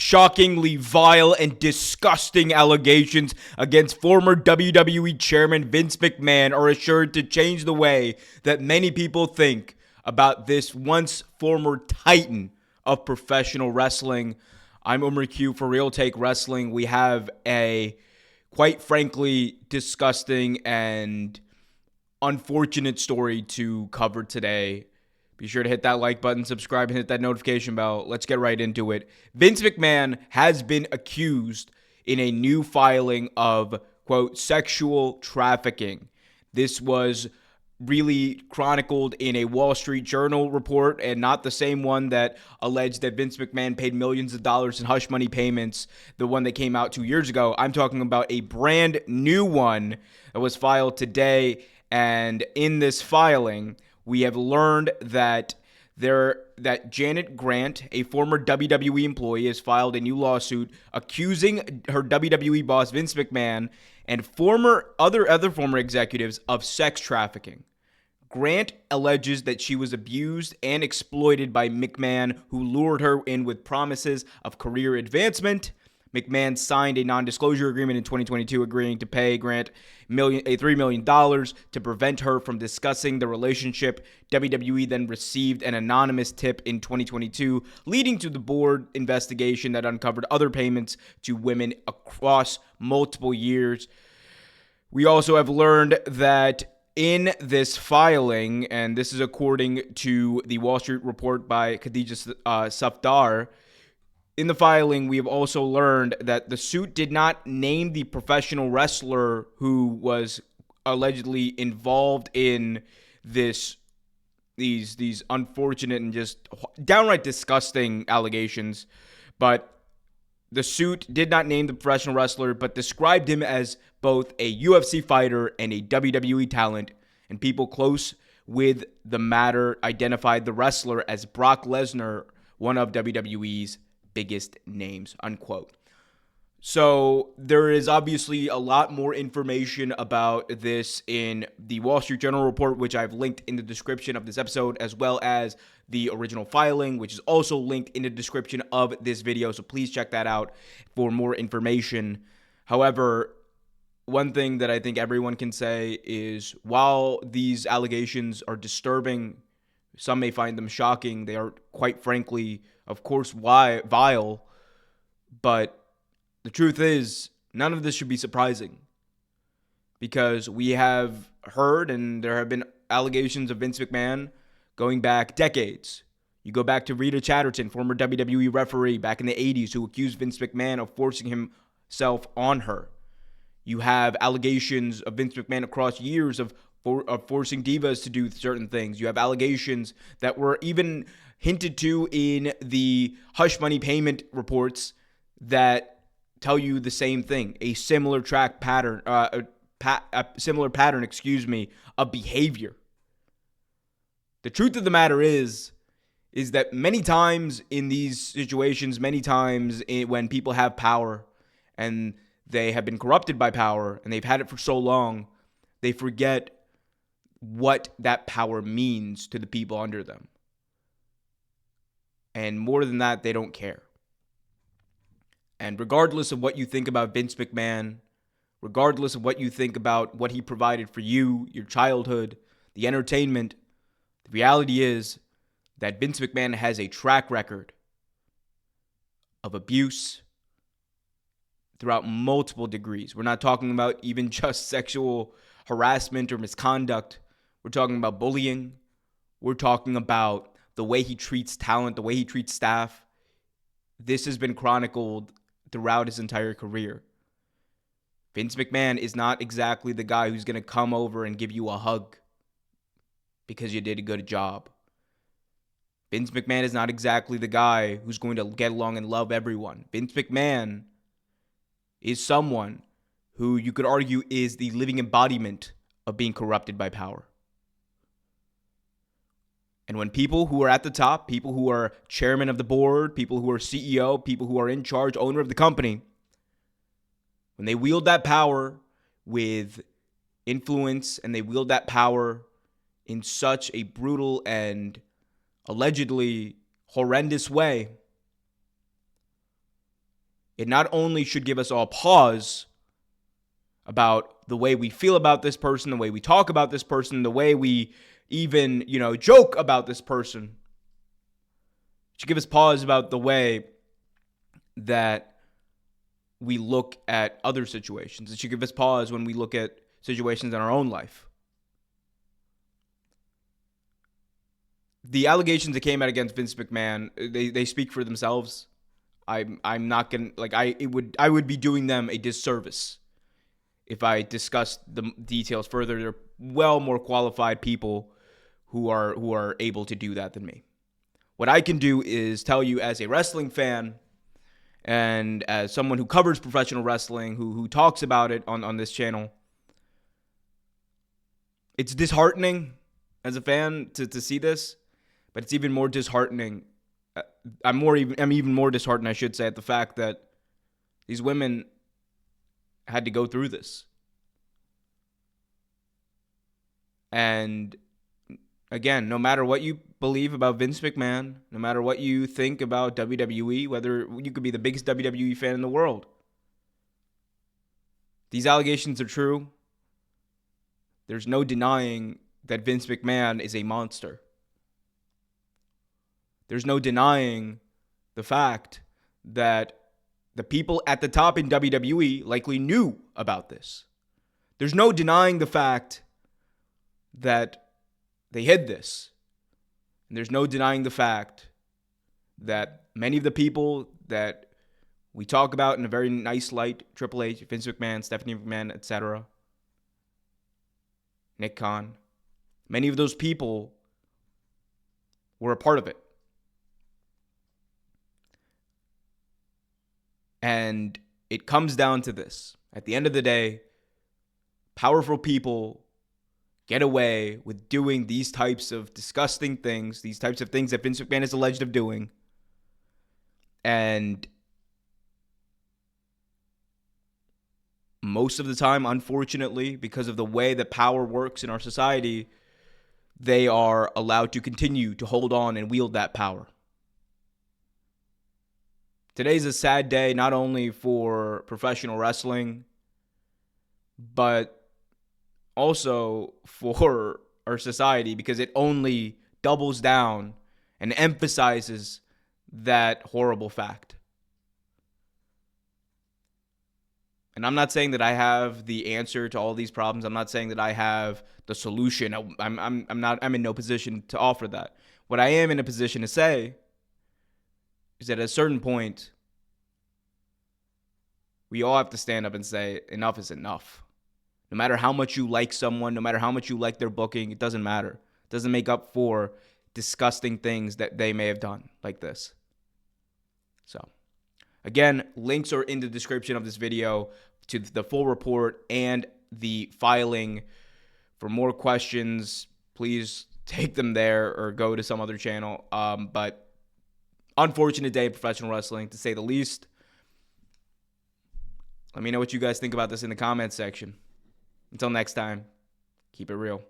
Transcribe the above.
shockingly vile and disgusting allegations against former WWE Chairman Vince McMahon are assured to change the way that many people think about this once former titan of professional wrestling. I'm Omer Q for Real Take Wrestling. We have a, quite frankly, disgusting and unfortunate story to cover today. Be sure to hit that like button, subscribe, and hit that notification bell. Let's get right into it. Vince McMahon has been accused in a new filing of, quote, sexual trafficking. This was really chronicled in a Wall Street Journal report, and not the same one that alleged that Vince McMahon paid millions of dollars in hush money payments, the one that came out 2 years ago. I'm talking about a brand new one that was filed today, and in this filing, we have learned that Janet Grant, a former WWE employee, has filed a new lawsuit accusing her WWE boss Vince McMahon and other former executives of sex trafficking. Grant alleges that she was abused and exploited by McMahon, who lured her in with promises of career advancement. McMahon signed a non-disclosure agreement in 2022 agreeing to pay Grant $3 million to prevent her from discussing the relationship. WWE then received an anonymous tip in 2022, leading to the board investigation that uncovered other payments to women across multiple years. We also have learned that in this filing, and this is according to the Wall Street report by Khadija Safdar, in the filing, we have also learned that the suit did not name the professional wrestler who was allegedly involved in these unfortunate and just downright disgusting allegations. But the suit did not name the professional wrestler, but described him as both a UFC fighter and a WWE talent. And people close with the matter identified the wrestler as Brock Lesnar, one of WWE's biggest names, unquote. So there is obviously a lot more information about this in the Wall Street Journal report, which I've linked in the description of this episode, as well as the original filing, which is also linked in the description of this video. So please check that out for more information. However, one thing that I think everyone can say is while these allegations are disturbing, some may find them shocking, they are quite frankly, of course, vile, but the truth is, none of this should be surprising because we have heard and there have been allegations of Vince McMahon going back decades. You go back to Rita Chatterton, former WWE referee back in the 80s, who accused Vince McMahon of forcing himself on her. You have allegations of Vince McMahon across years of forcing divas to do certain things. You have allegations that were even hinted to in the hush money payment reports that tell you the same thing, a similar pattern of behavior. The truth of the matter is that many times in these situations, when people have power and they have been corrupted by power and they've had it for so long, they forget what that power means to the people under them. And more than that, they don't care. And regardless of what you think about Vince McMahon, regardless of what you think about what he provided for you, your childhood, the entertainment, the reality is that Vince McMahon has a track record of abuse throughout multiple degrees. We're not talking about even just sexual harassment or misconduct. We're talking about bullying. We're talking about the way he treats talent, the way he treats staff. This has been chronicled throughout his entire career. Vince McMahon is not exactly the guy who's going to come over and give you a hug because you did a good job. Vince McMahon is not exactly the guy who's going to get along and love everyone. Vince McMahon is someone who you could argue is the living embodiment of being corrupted by power. And when people who are at the top, people who are chairman of the board, people who are CEO, people who are in charge, owner of the company, when they wield that power with influence and they wield that power in such a brutal and allegedly horrendous way, it not only should give us all pause about the way we feel about this person, the way we talk about this person, the way we even, joke about this person. It should give us pause about the way that we look at other situations. It should give us pause when we look at situations in our own life. The allegations that came out against Vince McMahon, they speak for themselves. I'm not gonna I would be doing them a disservice if I discussed the details further. They're well more qualified people who are able to do that than me. What I can do is tell you, as a wrestling fan and as someone who covers professional wrestling, who talks about it on this channel, it's disheartening as a fan to see this, but it's even more disheartening. I'm even more disheartened, I should say, at the fact that these women had to go through this. And again, no matter what you believe about Vince McMahon, no matter what you think about WWE, whether you could be the biggest WWE fan in the world, these allegations are true. There's no denying that Vince McMahon is a monster. There's no denying the fact that the people at the top in WWE likely knew about this. There's no denying the fact that they hid this. And there's no denying the fact that many of the people that we talk about in a very nice light, Triple H, Vince McMahon, Stephanie McMahon, etc., Nick Khan, many of those people were a part of it. And it comes down to this. At the end of the day, powerful people get away with doing these types of disgusting things, these types of things that Vince McMahon is alleged of doing. And most of the time, unfortunately, because of the way that power works in our society, they are allowed to continue to hold on and wield that power. Today's a sad day, not only for professional wrestling, but also for our society, because it only doubles down and emphasizes that horrible fact. And I'm not saying that I have the answer to all these problems. I'm not saying that I have the solution. I'm in no position to offer that. What I am in a position to say is that at a certain point, we all have to stand up and say, enough is enough. No matter how much you like someone, no matter how much you like their booking, it doesn't matter. It doesn't make up for disgusting things that they may have done like this. So, again, links are in the description of this video to the full report and the filing. For more questions, please take them there or go to some other channel. But unfortunate day in professional wrestling, to say the least. Let me know what you guys think about this in the comments section. Until next time, keep it real.